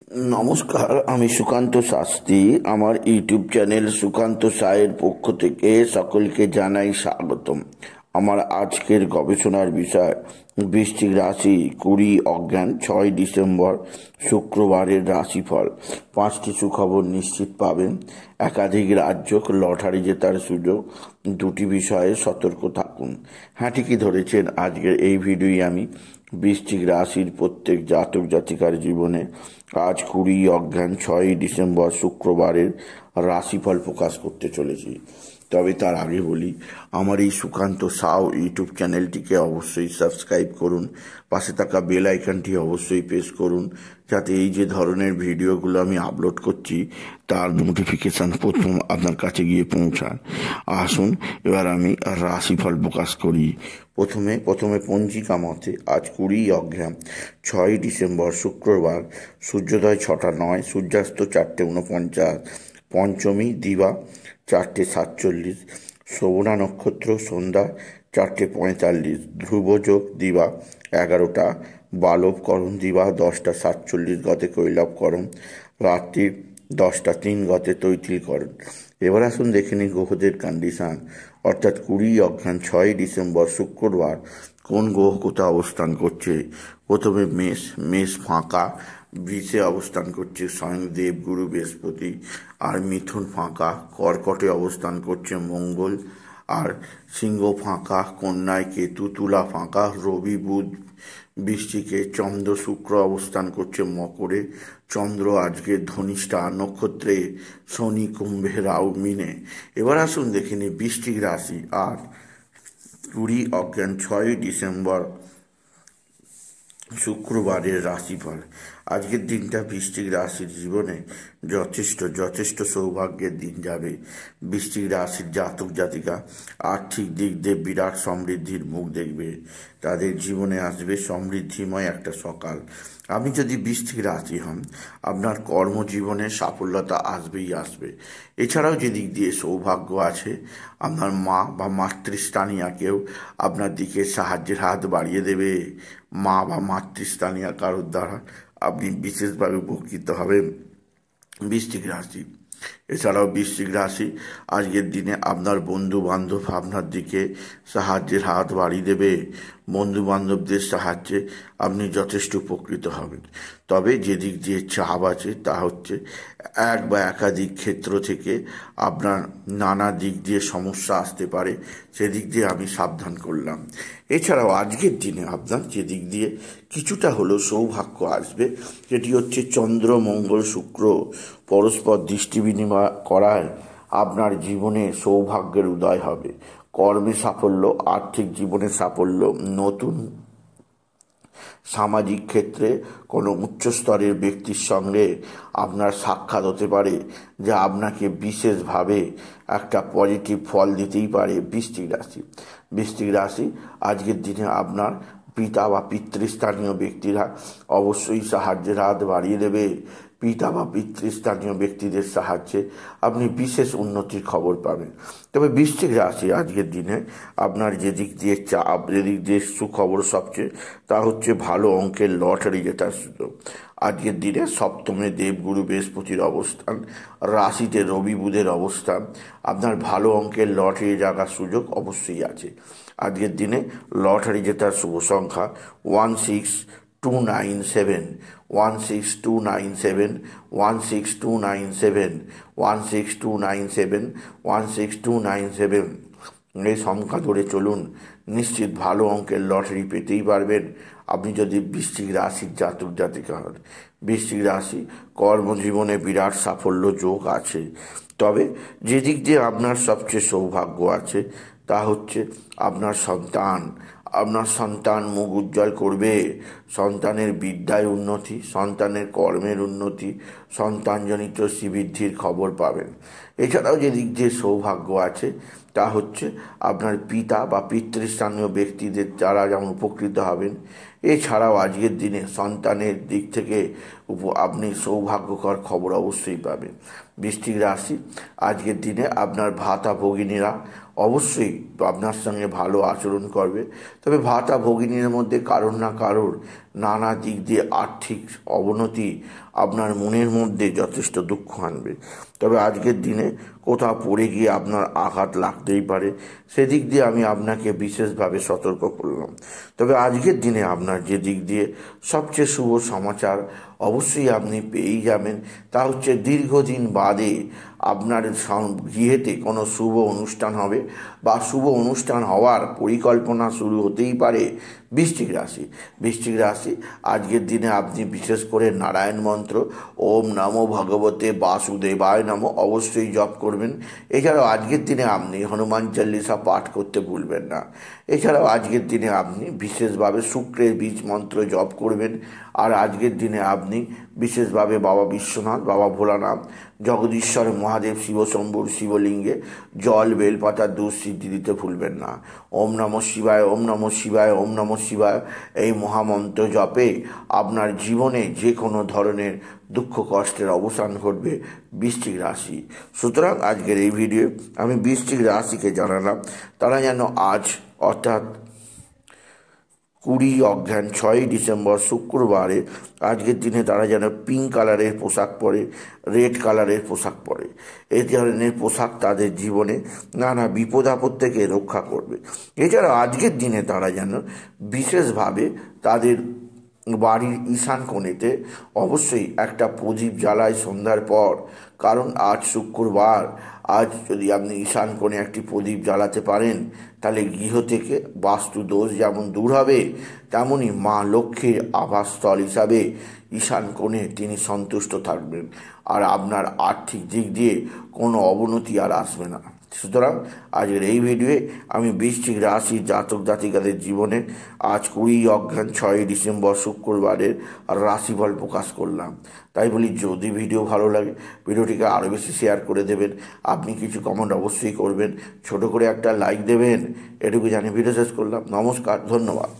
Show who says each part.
Speaker 1: নমস্কার, আমি সুকান্ত শাস্ত্রী। আমার ইউটিউব চ্যানেল সুকান্ত সায়ের পক্ষ থেকে সকলকে জানাই স্বাগতম। আমার আজকের গবেষণার বিষয় বৃশ্চিক রাশি 20 অজ্ঞান 6 ডিসেম্বর শুক্রবারের রাশিফল। 5টি সুখবর নিশ্চিত পাবেন, একাধিক রাজ্য, লটারি জেতার সুযোগ, 2টি বিষয়ে সতর্ক থাকুন। হ্যাঁ, ঠিকই ধরেছেন। আজকের এই ভিডিওই আমি বৃশ্চিক রাশির প্রত্যেক জাতক জাতিকার জীবনে আজ 20 অজ্ঞান 6 ডিসেম্বর শুক্রবারের রাশিফল প্রকাশ করতে চলেছি। তবে তার আগে বলি, আমার এই সুকান্ত সাউ ইউটিউব চ্যানেলটিকে অবশ্যই সাবস্ক্রাইব করুন, পাশে থাকা বেল আইকনটি অবশ্যই প্রেস করুন, যাতে এই যে ধরনের ভিডিওগুলো আমি আপলোড করছি তার নোটিফিকেশান প্রথম আপনার কাছে গিয়ে পৌঁছায়। আসুন এবার আমি রাশিফল প্রকাশ করি। প্রথমে পঞ্জিকা মতে আজ 20 অজ্ঞান 6 ডিসেম্বর শুক্রবার, সূর্যোদয় 6টা 9, সূর্যাস্ত 4:49, পঞ্চমী দিবা 4:47, শ্রবণা নক্ষত্র সন্ধ্যা 4:45, ধ্রুবযোগ দিবা 11টা, বালবকরণ দিবা 10:47 গতে কৈলবকরণ, রাত্রি 10:03 গতে তৈতিলকরণ। এবার আসুন দেখে নিই গ্রহদের কন্ডিশন, অর্থাৎ 20 অজ্ঞান 6 ডিসেম্বর শুক্রবার কোন গ্রহ কোথায় অবস্থান করছে। প্রথমে মেষ ফাঁকা, বৃষে অবস্থান করছে স্বয়ং দেবগুরু বৃহস্পতি, আর মিথুন ফাঁকা, কর্কটে অবস্থান করছে মঙ্গল, আর সিংহ ফাঁকা, কন্যায় কেতু, তুলা ফাঁকা, রবি বুধ বৃশ্চিকে, চন্দ্র শুক্র অবস্থান করছে মকরে, চন্দ্র আজকে ধনিষ্ঠা নক্ষত্রে, শনি কুম্ভে, রাহু মিনে। এবার আসুন দেখে নিই বৃশ্চিক রাশি আর 20 অজ্ঞান 6 ডিসেম্বর শুক্রবারের রাশিফল। আজকের দিনটা বৃশ্চিক রাশির জীবনে যথেষ্ট সৌভাগ্যের দিন যাবে। বৃশ্চিক রাশির জাতক জাতিকা আর্থিক দিক দিয়ে বিরাট সমৃদ্ধির মুখ দেখবে। তাদের জীবনে আসবে সমৃদ্ধিময় একটা সকাল। আপনি যদি বৃশ্চিক রাশি হন, আপনার কর্মজীবনে সাফল্যতা আসবে। এছাড়াও যে দিক দিয়ে সৌভাগ্য আছে, আপনার মা বা মাতৃস্থানীয় কেউ আপনার দিকে সাহায্যের হাত বাড়িয়ে দেবে। মা বা মাতৃস্থানীয় কারোর দ্বারা আপনি বিশেষভাবে উপকৃত হবেন বৃশ্চিক রাশি। এছাড়াও বৃশ্চিক রাশি আজকের দিনে আপনার বন্ধু বান্ধব আপনার দিকে সাহায্যের হাত বাড়িয়ে দেবে। বন্ধু বান্ধবদের সাহায্যে আপনি যথেষ্ট উপকৃত হবেন। তবে যে দিক দিয়ে চাপ আছে তা হচ্ছে এক বা একাধিক ক্ষেত্র থেকে আপনার নানা দিক দিয়ে সমস্যা আসতে পারে, সেদিক দিয়ে আমি সাবধান করলাম। এছাড়াও আজকের দিনে আপনার যে দিক দিয়ে কিছুটা হলেও সৌভাগ্য আসবে, সেটি হচ্ছে চন্দ্র মঙ্গল শুক্র পরস্পর দৃষ্টি বিনিময় করায় আপনার জীবনে সৌভাগ্যের উদয় হবে। কর্মে সাফল্য, আর্থিক জীবনে সাফল্য, নতুন সামাজিক ক্ষেত্রে কোনো উচ্চস্তরের ব্যক্তির সঙ্গে আপনার সাক্ষাৎ হতে পারে, যা আপনাকে বিশেষভাবে একটা পজিটিভ ফল দিতেই পারে। বৃশ্চিক রাশি আজকের দিনে আপনার পিতা বা পিতৃস্থানীয় ব্যক্তিরা অবশ্যই সাহায্যের হাত বাড়িয়ে দেবে। পিতা বা পিতৃস্থানীয় ব্যক্তিদের সাহায্যে আপনি বিশেষ উন্নতির খবর পাবেন। তবে বৃশ্চিক রাশি আজকের দিনে আপনার যে দিক দিয়ে চাপ, যে দিক দিয়ে সুখবর সবচেয়ে, তা হচ্ছে ভালো অঙ্কের লটারি জেতার সুযোগ। আজকের দিনে সপ্তমে দেবগুরু বৃহস্পতির অবস্থান, রাশিতে রবি বুধের অবস্থান, আপনার ভালো অঙ্কের লটারি জাগার সুযোগ অবশ্যই আছে। আজকের দিনে লটারি জেতার শুভ সংখ্যা 16297, 16297, 16297, 16297, 16297। এই সংখ্যা ধরে চলুন, নিশ্চিত ভালো অঙ্কের লটারি পেতেই পারবেন আপনি যদি বৃশ্চিক রাশির জাতক জাতিকা হন। বৃশ্চিক রাশি কর্মজীবনে বিরাট সাফল্য যোগ আছে। তবে যে দিক দিয়ে আপনার সবচেয়ে সৌভাগ্য আছে তা হচ্ছে আপনার সন্তান মুখ উজ্জ্বল করবে। সন্তানের বিদ্যায় উন্নতি, সন্তানের কর্মের উন্নতি, সন্তানজনিত শ্রীবৃদ্ধির খবর পাবেন। এছাড়াও যে দিক দিয়ে সৌভাগ্য আছে
Speaker 2: তা হচ্ছে আপনার পিতা বা পিতৃস্থানীয় ব্যক্তিদের দ্বারা যেমন উপকৃত হবেন। এছাড়াও আজকের দিনে সন্তানের দিক থেকে আপনি সৌভাগ্যকর খবর অবশ্যই পাবেন। বৃশ্চিক রাশি, আজকের দিনে আপনার ভাতা ভগিনীরা অবশ্যই আপনার সঙ্গে ভালো আচরণ করবে, তবে ভাতা ভগিনীর মধ্যে কারোর না কারোর নানা দিক দিয়ে আর্থিক অবনতি আপনার মনের মধ্যে যথেষ্ট দুঃখ আনবে। তবে আজকের দিনে কোথাও পড়ে গিয়ে আপনার আঘাত লাগতেই পারে, সেদিক দিয়ে আমি আপনাকে বিশেষভাবে সতর্ক করলাম। তবে আজকের দিনে আপনার যে দিক দিয়ে সবচেয়ে শুভ সমাচার অবশ্যই আপনি পেয়েই যাবেন, তা হচ্ছে দীর্ঘদিন বাদে আপনার গৃহেতে কোনো শুভ অনুষ্ঠান হবে বা শুভ অনুষ্ঠান হওয়ার পরিকল্পনা শুরু হতেই পারে। বৃশ্চিক রাশি, আজকের দিনে আপনি বিশেষ করে নারায়ণ মন্ত্র ওম নমো ভগবতে বাসুদেবায় নমঃ অবশ্যই জপ করবেন। এছাড়াও আজকের দিনে আপনি হনুমান চল্লিশা পাঠ করতে ভুলবেন না। এছাড়াও আজকের দিনে আপনি বিশেষভাবে শুক্রের বীজ মন্ত্র জপ করবেন। আর আজকের দিনে আপনি বিশেষভাবে বাবা বিশ্বনাথ, বাবা ভোলানাথ, জগদীশ্বর মহাদেব, শিবশম্ভুর শিবলিঙ্গে জল, বেলপাতা, দুধ সিদ্ধি দিতে ভুলবেন না। ওম নমঃ শিবায়, ওম নমঃ শিবায়, ওম নমঃ শিবায় এই মহামন্ত্র জপে আপনার জীবনে যে কোনো ধরনের দুঃখ কষ্টের অবসান ঘটবে বৃশ্চিক রাশি। সুতরাং আজকের এই ভিডিও আমি বৃশ্চিক রাশিকে জানালাম তারা যেন আজ অর্থাৎ 6 ডিসেম্বর শুক্রবারে আজকের দিনে তারা যেন পিঙ্ক কালারের পোশাক পরে, রেড কালারের পোশাক পরে। এই ধরনের পোশাক তাদের জীবনে নানা বিপদ আপদ থেকে রক্ষা করবে। এছাড়া আজকের দিনে তারা যেন বিশেষভাবে তাদের বাড়ির ঈশান কোণেতে অবশ্যই একটা প্রদীপ জ্বালায় সন্ধ্যার পর, কারণ আজ শুক্রবার। আজ যদি আপনি ঈশান কোণে একটি প্রদীপ জ্বালাতে পারেন তাহলে গৃহ থেকে বাস্তু দোষ যেমন দূর হবে, তেমনই মা লক্ষ্মীর আবাসস্থল হিসাবে ঈশান কোণে তিনি সন্তুষ্ট থাকবেন, আর আপনার আর্থিক দিক দিয়ে কোনো অবনতি আর আসবে না। সুতরাং আজকের এই ভিডিওয়ে আমি বৃশ্চিক রাশির জাতক জাতিকাদের জীবনে আজ 6 ডিসেম্বর শুক্রবারের রাশিফল প্রকাশ করলাম। তাই বলি, যদি ভিডিও ভালো লাগে ভিডিওটিকে আরও বেশি শেয়ার করে দেবেন। আপনি কিছু কমেন্ট অবশ্যই করবেন, ছোট করে একটা লাইক দেবেন। এটুকু জানি ভিডিও শেষ করলাম। নমস্কার, ধন্যবাদ।